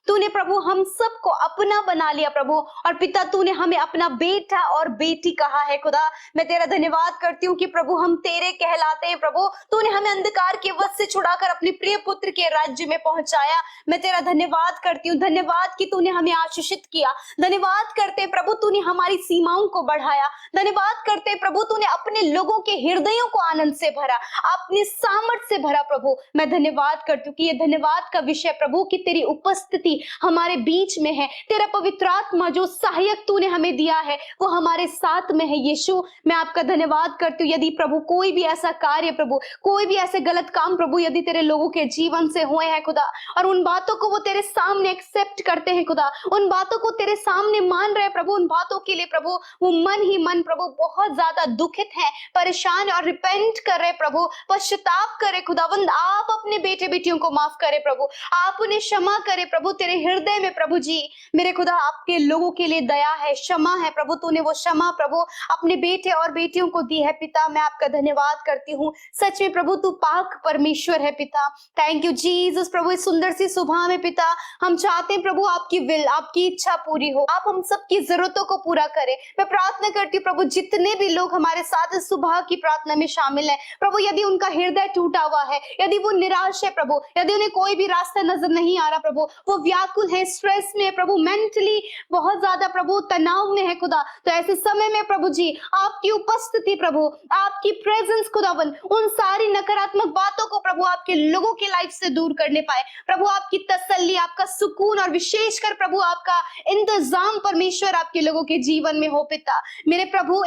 तूने प्रभु हम सबको अपना बना लिया प्रभु, और पिता तूने हमें अपना बेटा और बेटी कहा है खुदा। मैं तेरा धन्यवाद करती हूँ कि प्रभु हम तेरे कहलाते हैं प्रभु। तूने हमें अंधकार के वश से छुड़ाकर अपने प्रिय पुत्र के राज्य में पहुंचाया। मैं तेरा धन्यवाद करती हूँ, धन्यवाद कि तूने हमें आशीषित किया। धन्यवाद करते प्रभु तूने हमारी सीमाओं को बढ़ाया। धन्यवाद करते प्रभु तूने अपने लोगों के हृदयों को आनंद से भरा, अपने सामर्थ से भरा प्रभु। मैं धन्यवाद करती हूँ कि ये धन्यवाद का विषय प्रभु कि तेरी उपस्थिति हमारे बीच में है। तेरा पवित्र आत्मा जो सहायक तूने हमें दिया है वो हमारे साथ में है। यीशु मैं आपका धन्यवाद करती हूँ। यदि प्रभु कोई भी ऐसा कार्य प्रभु, कोई भी ऐसे गलत काम प्रभु यदि तेरे लोगों के जीवन से हुए हैं खुदा, और उन बातों को वो तेरे सामने एक्सेप्ट करते हैं खुदा, उन बातों को तेरे सामने मान रहे प्रभु, उन बातों के लिए प्रभु वो मन ही मन प्रभु बहुत ज्यादा दुखित है, परेशान और रिपेंट कर रहे प्रभु, पश्चाताप करे खुदावंद। आप अपने बेटे बेटियों को माफ करे प्रभु, आप उन्हें क्षमा करे प्रभु। तेरे हृदय में प्रभु जी मेरे खुदा आपके लोगों के लिए दया है, क्षमा है प्रभु। तूने वो क्षमा प्रभु अपने बेटे और बेटियों को दी है पिता। मैं आपका धन्यवाद करती हूँ। सच में प्रभु तू पाक परमेश्वर है पिता। थैंक यू जीसस प्रभु। इस सुंदर सी सुबह में पिता हम चाहते हैं प्रभु आपकी विल, आपकी इच्छा पूरी हो, आप हम सबकी जरूरतों को पूरा करें। मैं प्रार्थना करती हूँ प्रभु जितने भी लोग हमारे साथ इस सुबह की प्रार्थना में शामिल हैं प्रभु, यदि उनका हृदय टूटा हुआ है, यदि वो निराश है प्रभु, यदि उन्हें कोई भी रास्ता नजर नहीं आ रहा प्रभु, वो व्याकुल है, स्ट्रेस में है प्रभु, मेंटली बहुत ज्यादा प्रभु तनाव में है खुदा, तो ऐसे समय में प्रभु जी आपकी उपस्थिति प्रभु, आपकी प्रेजेंस खुदावन उन सारी नकारात्मक बातों को प्रभु आपके लोगों की लाइफ से दूर करने पाए प्रभु। आपकी तसल्ली, आपका सुकून और विशेषकर प्रभु आपका इंतजाम परमेश्वर आपके लोगों के जीवन में हो पिता। मेरे प्रभु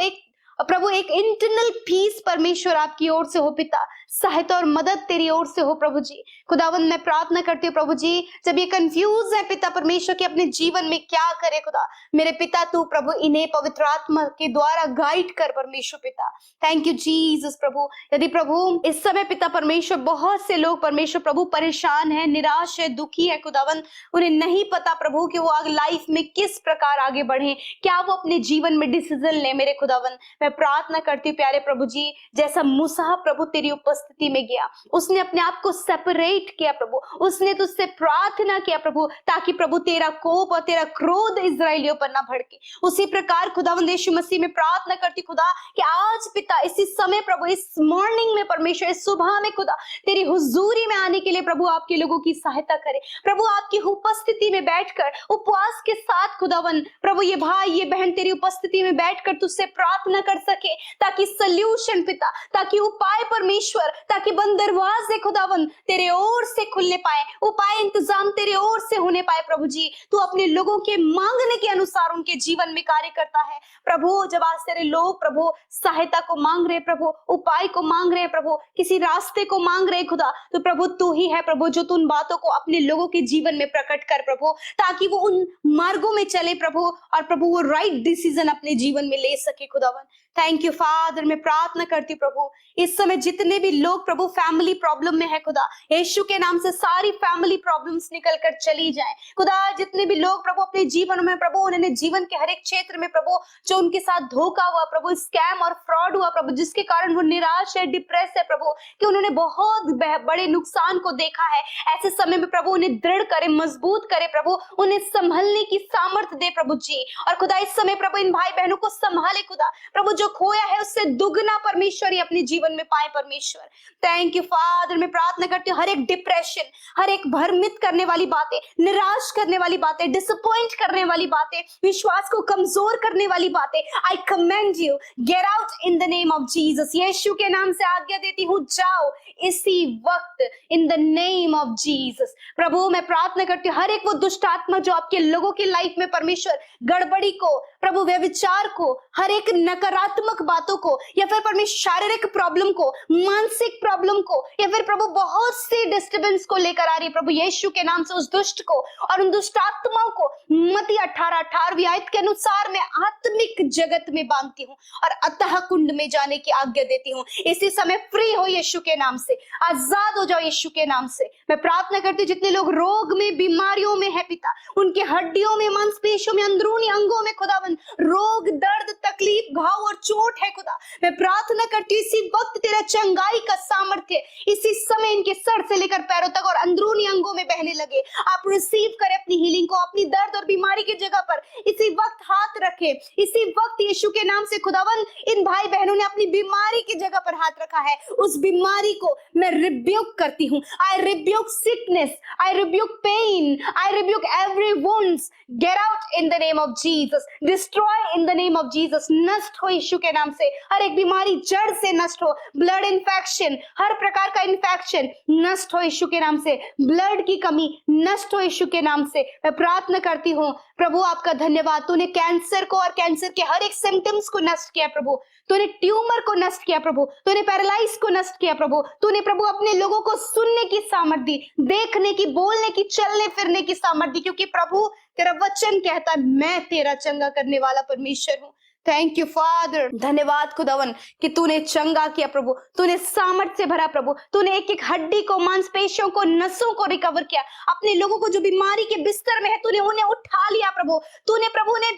एक इंटरनल पीस परमेश्वर आपकी ओर से हो पिता, सहायता और मदद तेरी ओर से हो प्रभु जी। खुदावंद मैं प्रार्थना करती हूँ प्रभु जी जब ये कंफ्यूज है पिता परमेश्वर के अपने जीवन में क्या करे खुदा, मेरे पिता तू प्रभु इन्हें पवित्र आत्मा के द्वारा गाइड कर परमेश्वर पिता। थैंक यू जीसस प्रभु। यदि प्रभु इस समय पिता परमेश्वर बहुत से लोग परमेश्वर प्रभु परेशान है, निराश है, दुखी है खुदावंद, उन्हें नहीं पता प्रभु कि वो आगे लाइफ में किस प्रकार आगे बढ़े, क्या वो अपने जीवन में डिसीजन ले मेरे खुदावंद, मैं प्रार्थना करती हूँ प्यारे प्रभु जी जैसा मूसा प्रभु तेरी उपस्थिति में गया, उसने अपने आप को सेपरेट किया प्रभु, उसने तुझसे प्रार्थना किया प्रभु ताकि प्रभु तेरा कोप और तेरा क्रोध इजराइलियों पर ना भड़के। उसी प्रकार खुदावंद यीशु मसीह में प्रार्थना करती खुदा कि आज पिता इसी समय प्रभु, इस मॉर्निंग में परमेश्वर, इस सुबह में खुदा तेरी हुजूरी में आने के लिए प्रभु आपके लोगों की सहायता करे प्रभु। आपकी उपस्थिति में बैठकर उपवास के साथ खुदावन प्रभु ये भाई ये बहन तेरी उपस्थिति में बैठकर तुझसे प्रार्थना कर सके, ताकि सल्यूशन पिता, ताकि उपाय परमेश्वर, ताकि बंद दरवाजे खुदावन तेरे ओर से खुलने पाए, उपाय इंतजाम तेरे ओर से होने पाए प्रभु जी। तू अपने लोगों के मांगने के अनुसार उनके जीवन में कार्य करता है प्रभु। जब आज तेरे लोग प्रभु सहायता को मांग रहे प्रभु, उपाय को मांग रहे प्रभु, किसी रास्ते को मांग रहे खुदा, तो प्रभु तू ही है प्रभु जो तू उन बातों को अपने लोगों के जीवन में प्रकट कर प्रभु, ताकि वो उन मार्गों में चले प्रभु और प्रभु वो राइट डिसीजन अपने जीवन में ले सके खुदावन। Thank you father. मैं प्रार्थना करती हूँ प्रभु इस समय जितने भी लोग प्रभु फैमिली प्रॉब्लम में है खुदा, यीशु के नाम से सारी फैमिली प्रॉब्लम्स निकल कर चली जाएं खुदा। जितने भी लोग प्रभु अपने जीवन में प्रभु, उन्होंने जीवन के हर एक क्षेत्र में प्रभु जो उनके साथ धोखा हुआ प्रभु, स्कैम और फ्रॉड हुआ प्रभु, जिसके कारण वो निराश है, डिप्रेस है प्रभु, कि उन्होंने बहुत बड़े नुकसान को देखा है, ऐसे समय में प्रभु उन्हें दृढ़ करे, मजबूत करे प्रभु, उन्हें संभलने की सामर्थ्य दे प्रभु जी। और खुदा इस समय प्रभु इन भाई बहनों को संभाले खुदा, प्रभु जो खोया है उससे दुगना परमेश्वर ही अपने जीवन में पाए परमेश्वर। Thank you father. मैं प्रार्थना करती हूँ हर एक डिप्रेशन, हर एक भ्रमित करने वाली बातें, निराश करने वाली बातें, डिसअपॉइंट करने वाली बातें, विश्वास को कमजोर करने वाली बातें, I command you get out in the name of Jesus. यीशु के नाम से आज्ञा देती हूँ, जाओ इसी वक्त in the name of Jesus. प्रभु मैं प्रार्थना करती हूँ हर एक वो दुष्ट आत्मा जो आपके लोगों की लाइफ में परमेश्वर गड़बड़ी को प्रभु, व्यभिचार को, हर एक नकारात्मक बातों को, या फिर परमेश्वर शारीरिक प्रॉब्लम को, मानसिक प्रॉब्लम को, या फिर प्रभु बहुत सी डिस्टर्बेंस को लेकर आ रही प्रभु यीशु के नाम से उस दुष्ट को और उन दुष्ट आत्माओं को मत्ती 18:18 आयत के अनुसार मैं आत्मिक जगत में बांधती हूँ और अतः कुंड में जाने की आज्ञा देती हूँ। इसी समय फ्री हो यीशु के नाम से, आजाद हो जाओ यीशु के नाम से। मैं प्रार्थना करती हूँ जितने लोग रोग में, बीमारियों में है पिता, उनके हड्डियों में, मांसपेशियों में, अंदरूनी अंगों में खुदावन रोग, दर्द, तकलीफ, घाव और चोट है खुदा, मैं प्रार्थना करती हूँ इसी वक्त तेरा चंगाई का सामर्थ्य इसी समय इनके सर से लेकर पैरों तक और अंदरूनी अंगों में बहने लगे। आप रिसीव करें अपनी हीलिंग को, अपनी दर्द और बीमारी की जगह पर इसी वक्त हाथ रखे, इसी वक्त यीशु के नाम से खुदावन इन भाई बहनों ने अपनी बीमारी की जगह पर हाथ रखा है, उस बीमारी को मैं रिब्यूक करती हूँ। I rebuke sickness, I rebuke pain, I rebuke every wounds, get out in the name of Jesus, destroy in the name of Jesus. नष्ट हो यीशु के नाम से, हर एक बीमारी जड़ से नष्ट हो, ब्लड इन्फेक्शन, हर प्रकार का इन्फेक्शन नष्ट हो यीशु के नाम से, ब्लड की कमी नष्ट हो यीशु के नाम से। मैं प्रार्थना करती हूँ प्रभु आपका धन्यवाद, तूने कैंसर को और कैंसर के हर एक सिम्टम्स को नष्ट किया प्रभु, तूने ट्यूमर को नष्ट किया प्रभु, तूने पैरालाइज को नष्ट किया प्रभु, तूने प्रभु अपने लोगों को सुनने की सामर्थ दी, देखने की, बोलने की, चलने फिरने की सामर्थ दी, क्योंकि प्रभु तेरा वचन कहता है मैं तेरा चंगा करने वाला परमेश्वर हूँ। थैंक यू फादर, धन्यवाद खुदावन कि तूने चंगा किया प्रभु, तूने सामर्थ से भरा प्रभु, तूने एक एक हड्डी को, मांसपेशियों को, नसों को रिकवर किया, अपने लोगों को जो बीमारी के बिस्तर में है तूने उन्हें उठा लिया प्रभु, तूने प्रभु ने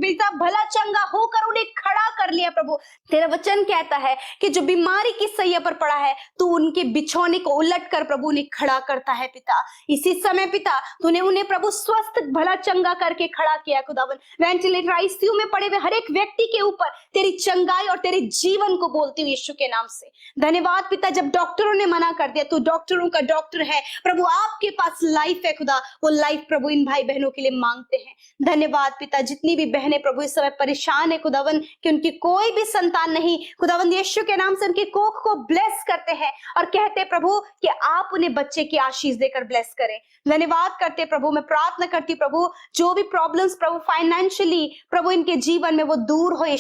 पिता भला चंगा होकर उन्हें खड़ा कर लिया प्रभु। तेरा वचन कहता है कि जो बीमारी की सैया पर पड़ा है तू उनके बिछौने को उलट कर प्रभु उन्हें खड़ा करता है पिता। इसी समय पिता तूने उन्हें प्रभु स्वस्थ भला चंगा करके खड़ा किया खुदावन। वेंटिलेटर, आईसीयू में पड़े हुए हर एक व्यक्ति के ऊपर तेरी चंगाई और तेरे जीवन को बोलती हूँ यीशु के नाम से। धन्यवाद पिता, जब डॉक्टरों ने मना कर दिया, तू डॉक्टरों का डॉक्टर है प्रभु, आपके पास लाइफ है खुदा, वो लाइफ प्रभु इन भाई बहनों के लिए मांगते हैं। धन्यवाद पिता, जितनी भी बहनें प्रभु इस समय परेशान है खुदावन कि उनकी कोई भी संतान नहीं, खुदावन यीशु के नाम से उनकी कोख को ब्लेस करते हैं और कहते प्रभु कि आप उन्हें बच्चे की आशीष देकर ब्लेस करें। धन्यवाद करते प्रभु, मैं प्रार्थना करती प्रभु जो भी प्रॉब्लम्स प्रभु फाइनेंशियली प्रभु इनके जीवन में वो दूर हो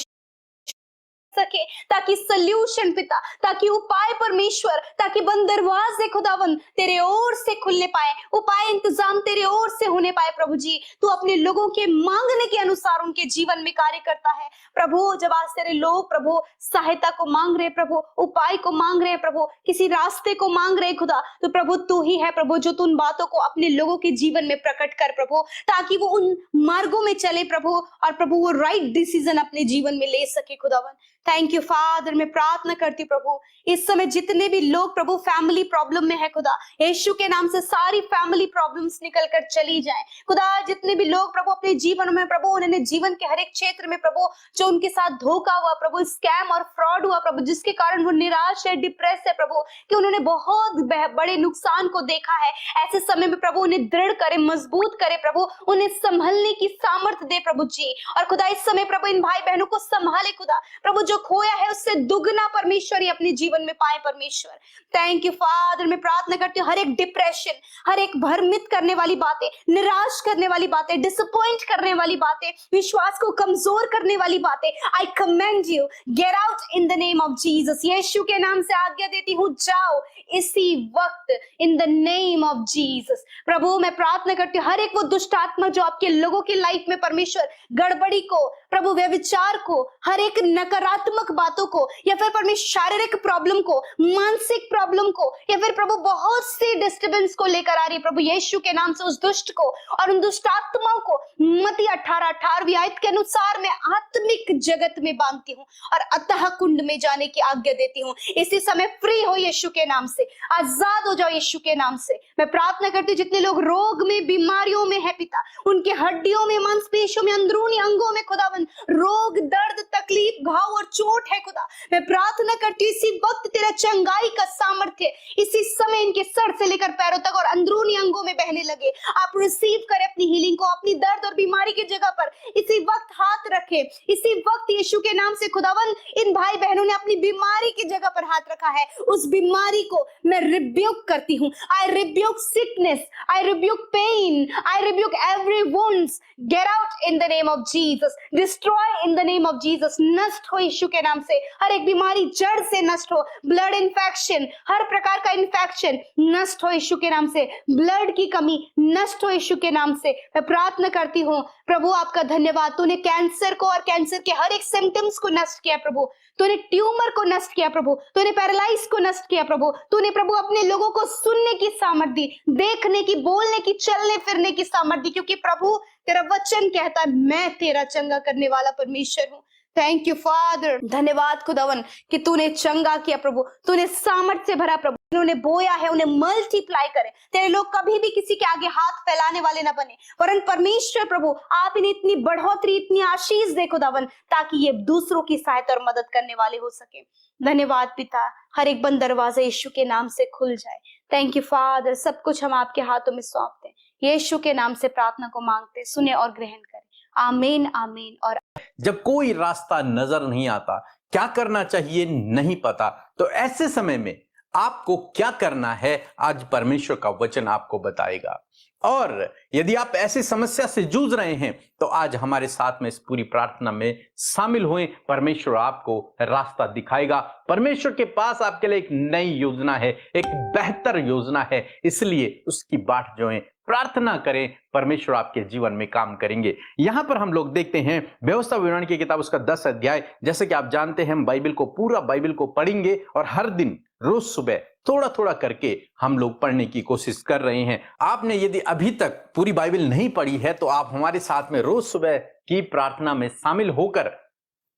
सके, ताकि सल्यूशन पिता, ताकि उपाय परमेश्वर, ताकि बंद दरवाजे खुदावन तेरे ओर से खुलने पाए, उपाय इंतजाम तेरे ओर से होने पाए प्रभु जी। तू अपने लोगों के मांगने के अनुसार उनके जीवन में कार्य करता है प्रभु। जब आज तेरे लोग प्रभु सहायता को मांग रहे प्रभु, उपाय को मांग रहे प्रभु, किसी रास्ते को मांग रहे खुदा, तो प्रभु तू ही है प्रभु जो तू उन बातों को अपने लोगों के जीवन में प्रकट कर प्रभु, ताकि वो उन मार्गों में चले प्रभु और प्रभु वो राइट डिसीजन अपने जीवन में ले सके खुदावन। थैंक यू फादर, मैं प्रार्थना करती प्रभु इस समय जितने भी लोग प्रभु फैमिली प्रॉब्लम में है खुदा, यीशु के नाम से सारी फैमिली प्रॉब्लम्स निकल कर चली जाए खुदा। जितने भी लोग प्रभु अपने जीवन में प्रभु उन्होंने जीवन के हर एक क्षेत्र में प्रभु जो उनके साथ धोखा हुआ प्रभु, स्कैम और फ्रॉड हुआ प्रभु, जिसके कारण वो निराश है, डिप्रेस है प्रभु, कि उन्होंने बहुत बड़े नुकसान को देखा है, ऐसे समय में प्रभु उन्हें दृढ़ करे, मजबूत करे प्रभु, उन्हें संभलने की सामर्थ्य दे प्रभु जी। और खुदा इस समय प्रभु इन भाई बहनों को संभाले खुदा, प्रभु जो खोया है उससे दुगना परमेश्वर ही अपने जीवन में पाए परमेश्वर। थैंक यू फादर, मैं प्रार्थना करती हूँ हर एक डिप्रेशन, हर एक भ्रमित करने वाली बातें, निराश करने वाली बातें, डिसअपॉइंट करने वाली बातें, विश्वास को कमजोर करने वाली बातें, I command you get out in the name of Jesus. यीशु के नाम से आज्ञा देती हूँ, जाओ इसी वक्त in the name of Jesus. प्रभु मैं प्रार्थना करती हूँ हर एक वो दुष्ट आत्मा जो आपके लोगों की लाइफ में परमेश्वर गड़बड़ी को प्रभु, व्यभिचार को, हर एक नकारात्मक बातों को, या फिर परमेश्वर शारीरिक प्रॉब्लम को, मानसिक प्रॉब्लम को, या फिर प्रभु बहुत सी डिस्टर्बेंस को लेकर आ रही है प्रभु, यीशु के नाम से उस दुष्ट को और उन दुष्ट आत्माओं को मत्ती 18:18 आयत के अनुसार मैं आत्मिक जगत में बांधती हूँ और अतः कुंड में जाने की आज्ञा देती हूँ। इसी समय फ्री हो यीशु के नाम से, आजाद हो जाओ यीशु के नाम से। मैं प्रार्थना करती हूँ जितने लोग रोग में, बीमारियों में है पिता, उनके हड्डियों में, मांसपेशियों में, अंदरूनी अंगों में खुदावन रोग, दर्द, तकलीफ, घाव और चोट है खुदा, मैं प्रार्थना करती हूँ इसी वक्त तेरा चंगाई का सामर्थ्य इसी समय इनके सर से लेकर पैरों तक और अंदरूनी अंगों में बहने लगे। आप रिसीव करें अपनी हीलिंग को, अपनी दर्द और बीमारी की जगह पर इसी वक्त हाथ रखे, इसी वक्त यीशु के नाम से खुदावन इन भाई बहनों ने अपनी बीमारी की जगह पर हाथ रखा है, उस बीमारी को मैं रिब्यूक करती हूँ। I rebuke sickness, I rebuke pain, I rebuke every wounds, get out in the name of Jesus, destroy in the name of Jesus. नष्ट हो यीशु के नाम से, हर एक बीमारी जड़ से नष्ट हो, ब्लड इन्फेक्शन, हर प्रकार का इन्फेक्शन नष्ट हो यीशु के नाम से, ब्लड की कमी नष्ट हो यीशु के नाम से। मैं प्रार्थना करती हूँ प्रभु आपका धन्यवाद, तूने कैंसर को और कैंसर के हर एक सिम्टम्स को नष्ट किया प्रभु, तूने ट्यूमर को नष्ट किया प्रभु, तूने पैरालाइज को नष्ट किया प्रभु, तूने प्रभु अपने लोगों को सुनने की सामर्थ दी, देखने की, बोलने की, चलने फिरने की सामर्थ दी, क्योंकि प्रभु तेरा वचन कहता है मैं तेरा चंगा करने वाला परमेश्वर हूँ। थैंक यू फादर, धन्यवाद खुदावन कि तूने चंगा किया प्रभु, तूने सामर्थ से भरा प्रभु, उन्होंने बोया है उन्हें मल्टीप्लाई करे। तेरे लोग कभी भी किसी के आगे हाथ फैलाने वाले ना बने, वरन परमेश्वर प्रभु आप इन्हें इतनी बढ़ोतरी, इतनी आशीष दे खुदावन, ताकि ये दूसरों की सहायता और मदद करने वाले हो सके। धन्यवाद पिता, हर एक बंद दरवाजा यीशु के नाम से खुल जाए। थैंक यू फादर, सब कुछ हम आपके हाथों में सौंपते हैं, यीशु के नाम से प्रार्थना को मांगते, सुने और ग्रहण करें। आमीन आमीन। और जब कोई रास्ता नजर नहीं आता, क्या करना चाहिए नहीं पता, तो ऐसे समय में आपको क्या करना है आज परमेश्वर का वचन आपको बताएगा। और यदि आप ऐसी समस्या से जूझ रहे हैं तो आज हमारे साथ में इस पूरी प्रार्थना में शामिल हुए। परमेश्वर आपको रास्ता दिखाएगा। परमेश्वर के पास आपके लिए एक नई योजना है, एक बेहतर योजना है, इसलिए उसकी बाट जोएं, प्रार्थना करें, परमेश्वर आपके जीवन में काम करेंगे। यहां पर हम लोग देखते हैं व्यवस्था विवरण की किताब उसका 10 अध्याय। जैसे कि आप जानते हैं हम बाइबल को, पूरा बाइबल को पढ़ेंगे और हर दिन रोज सुबह थोड़ा थोड़ा करके हम लोग पढ़ने की कोशिश कर रहे हैं। आपने यदि अभी तक पूरी बाइबल नहीं पढ़ी है तो आप हमारे साथ में रोज सुबह की प्रार्थना में शामिल होकर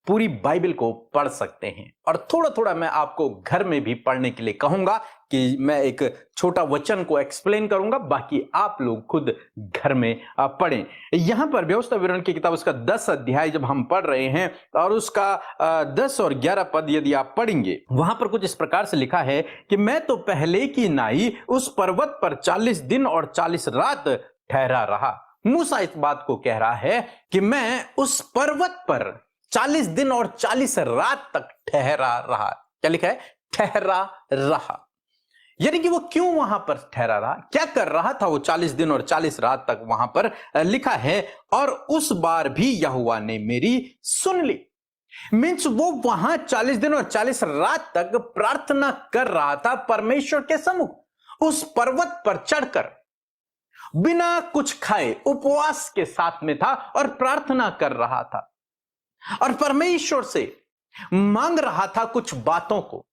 पूरी बाइबल को पढ़ सकते हैं। और थोड़ा थोड़ा मैं आपको घर में भी पढ़ने के लिए कहूंगा कि मैं एक छोटा वचन को एक्सप्लेन करूंगा, बाकी आप लोग खुद घर में पढ़ें। यहां पर व्यवस्था विवरण की किताब उसका 10 अध्याय जब हम पढ़ रहे हैं और उसका 10 और 11 पद यदि आप पढ़ेंगे, वहां पर कुछ इस प्रकार से लिखा है कि मैं तो पहले की नाई उस पर्वत पर 40 दिन और 40 रात ठहरा रहा। मूसा इस बात को कह रहा है कि मैं उस पर्वत पर 40 दिन और 40 रात तक ठहरा रहा। क्या लिखा है? ठहरा रहा। यानी कि वो क्यों वहां पर ठहरा रहा, क्या कर रहा था वो 40 दिन और 40 रात तक, वहां पर लिखा है और उस बार भी यहोवा ने मेरी सुन ली। मीन्स वो वहां 40 दिन और 40 रात तक प्रार्थना कर रहा था परमेश्वर के सम्मुख, उस पर्वत पर चढ़कर बिना कुछ खाए उपवास के साथ में था और प्रार्थना कर रहा था और परमेश्वर से मांग रहा था कुछ बातों को।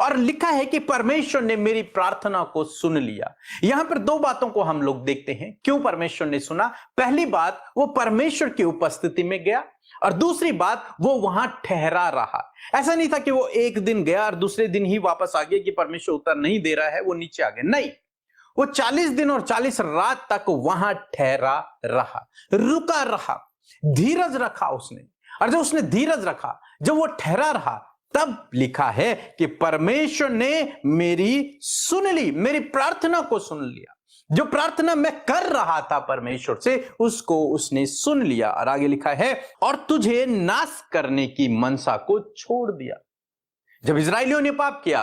और लिखा है कि परमेश्वर ने मेरी प्रार्थना को सुन लिया। यहां पर दो बातों को हम लोग देखते हैं क्यों परमेश्वर ने सुना। पहली बात, वो परमेश्वर की उपस्थिति में गया, और दूसरी बात, वो वहां ठहरा रहा। ऐसा नहीं था कि वो एक दिन गया और दूसरे दिन ही वापस आ गया कि परमेश्वर उत्तर नहीं दे रहा है, वो नीचे आ गया। नहीं, वो 40 दिन और 40 रात तक वहां ठहरा रहा, रुका रहा, धीरज रखा उसने। और जब उसने धीरज रखा, जब वो ठहरा रहा, तब लिखा है कि परमेश्वर ने मेरी सुन ली, मेरी प्रार्थना को सुन लिया। जो प्रार्थना मैं कर रहा था परमेश्वर से, उसको उसने सुन लिया। और आगे लिखा है और तुझे नाश करने की मनसा को छोड़ दिया। जब इस्राएलियों ने पाप किया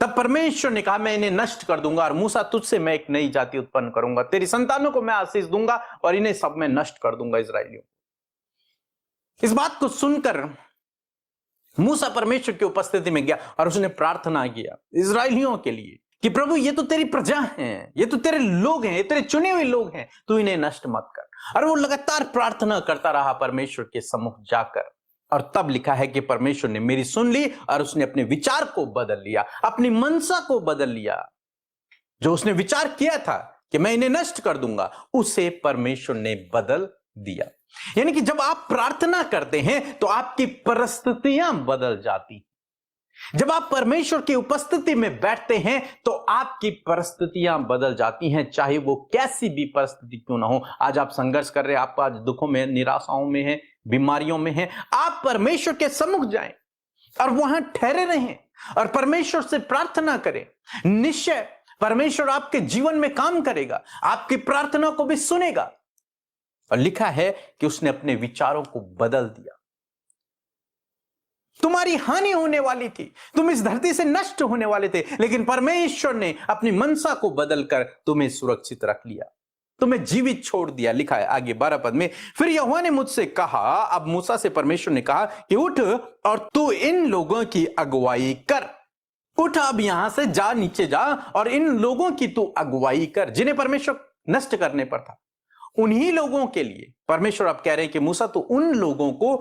तब परमेश्वर ने कहा मैं इन्हें नष्ट कर दूंगा, और मूसा तुझसे मैं एक नई जाति उत्पन्न करूंगा, तेरी संतानों को मैं आशीष दूंगा और इन्हें सब मैं नष्ट कर दूंगा इस्राएलियों। इस बात को सुनकर मूसा परमेश्वर की उपस्थिति में गया और उसने प्रार्थना किया इस्राएलियों के लिए कि प्रभु ये तो तेरी प्रजा हैं, ये तो तेरे लोग हैं, ये तेरे चुने हुए लोग हैं, तू इन्हें नष्ट मत कर। और वो लगातार प्रार्थना करता रहा परमेश्वर के सम्मुख जाकर। और तब लिखा है कि परमेश्वर ने मेरी सुन ली और उसने अपने विचार को बदल लिया, अपनी मनसा को बदल लिया। जो उसने विचार किया था कि मैं इन्हें नष्ट कर दूंगा, उसे परमेश्वर ने बदल दिया। यानी कि जब आप प्रार्थना करते हैं तो आपकी परिस्थितियां बदल जाती। जब आप परमेश्वर की उपस्थिति में बैठते हैं तो आपकी परिस्थितियां बदल जाती हैं, चाहे वो कैसी भी परिस्थिति क्यों ना हो। आज आप संघर्ष कर रहे हैं, आप आज दुखों में, निराशाओं में हैं, बीमारियों में हैं, आप परमेश्वर के सम्मुख जाएं और वहां ठहरे रहें और परमेश्वर से प्रार्थना करें। निश्चय परमेश्वर आपके जीवन में काम करेगा, आपकी प्रार्थना को भी सुनेगा। और लिखा है कि उसने अपने विचारों को बदल दिया। तुम्हारी हानि होने वाली थी, तुम इस धरती से नष्ट होने वाले थे, लेकिन परमेश्वर ने अपनी मनसा को बदलकर तुम्हें सुरक्षित रख लिया, तुम्हें जीवित छोड़ दिया। लिखा है आगे 12 पद में, फिर यहोवा ने मुझसे कहा, अब मूसा से परमेश्वर ने कहा कि उठ और तू इन लोगों की अगुवाई कर। उठ, अब यहां से जा, नीचे जा और इन लोगों की तू अगुवाई कर जिन्हें परमेश्वर नष्ट करने पर था। उन्हीं लोगों के लिए परमेश्वर अब कह रहे हैं कि मूसा तो उन लोगों को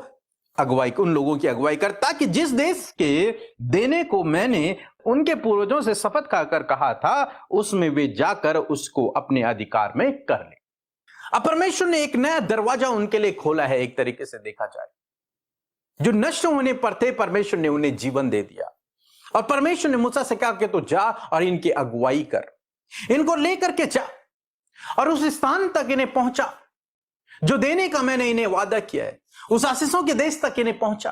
अगुवाई, उन लोगों की अगुवाई कर, ताकि जिस देश के देने को मैंने उनके पूर्वजों से शपथ खाकर कहा था, उसमें वे जाकर उसको अपने अधिकार में कर ले। अब परमेश्वर ने एक नया दरवाजा उनके लिए खोला है। एक तरीके से देखा जाए, जो नष्ट होने पर थे, परमेश्वर ने उन्हें जीवन दे दिया। और परमेश्वर ने मूसा से कहा कि तू जा और इनकी अगुवाई कर, इनको लेकर के जा और उस स्थान तक इन्हें पहुंचा जो देने का मैंने इन्हें वादा किया है, उस आशीषों के देश तक इन्हें पहुंचा।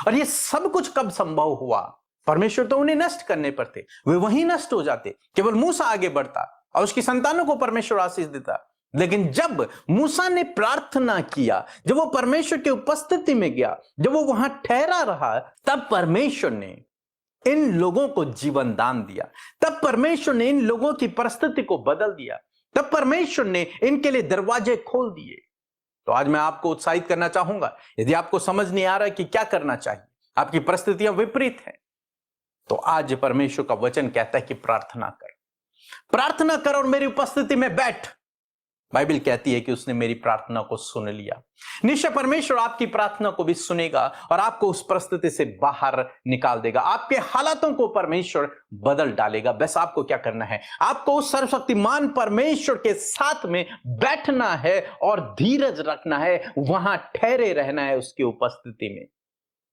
और ये सब कुछ कब संभव हुआ? परमेश्वर तो उन्हें नष्ट करने पर थे, वे वहीं नष्ट हो जाते, केवल मूसा आगे बढ़ता और उसकी संतानों को परमेश्वर आशीष देता। लेकिन जब मूसा ने प्रार्थना किया, जब वो परमेश्वर की उपस्थिति में गया, जब वो वहां ठहरा रहा, तब परमेश्वर ने इन लोगों को जीवन दान दिया, तब परमेश्वर ने इन लोगों की परिस्थिति को बदल दिया, तब परमेश्वर ने इनके लिए दरवाजे खोल दिए। तो आज मैं आपको उत्साहित करना चाहूंगा, यदि आपको समझ नहीं आ रहा कि क्या करना चाहिए, आपकी परिस्थितियां विपरीत हैं, तो आज परमेश्वर का वचन कहता है कि प्रार्थना कर, प्रार्थना कर और मेरी उपस्थिति में बैठ। बाइबल कहती है कि उसने मेरी प्रार्थना को सुन लिया। निश्चय परमेश्वर आपकी प्रार्थना को भी सुनेगा और आपको उस परिस्थिति से बाहर निकाल देगा। आपके हालातों को परमेश्वर बदल डालेगा। बस आपको क्या करना है? आपको उस सर्वशक्तिमान परमेश्वर के साथ में बैठना है और धीरज रखना है, वहां ठहरे रहना है उसकी उपस्थिति में।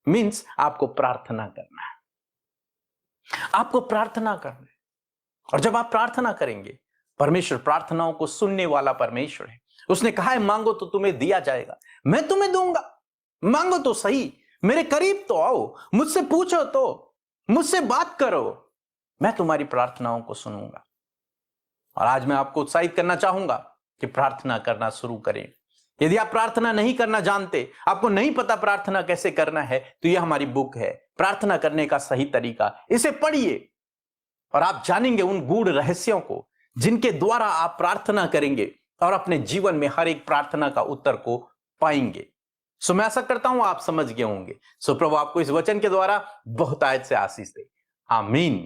मीन्स आपको प्रार्थना करना है, आपको प्रार्थना करना है। और जब आप प्रार्थना करेंगे, परमेश्वर प्रार्थनाओं को सुनने वाला परमेश्वर है। उसने कहा है, मांगो तो तुम्हें दिया जाएगा, मैं तुम्हें दूंगा। मांगो तो सही, मेरे करीब तो आओ, मुझसे पूछो तो, मुझसे बात करो, मैं तुम्हारी प्रार्थनाओं को सुनूंगा। और आज मैं आपको उत्साहित करना चाहूंगा कि प्रार्थना करना शुरू करें। यदि आप प्रार्थना नहीं करना जानते, आपको नहीं पता प्रार्थना कैसे करना है, तो यह हमारी बुक है, प्रार्थना करने का सही तरीका। इसे पढ़िए और आप जानेंगे उन गूढ़ रहस्यों को जिनके द्वारा आप प्रार्थना करेंगे और अपने जीवन में हर एक प्रार्थना का उत्तर को पाएंगे। सो मैं आशा करता हूं आप समझ गए होंगे। सो प्रभु आपको इस वचन के द्वारा बहुतायत से आशीष दे। आमीन।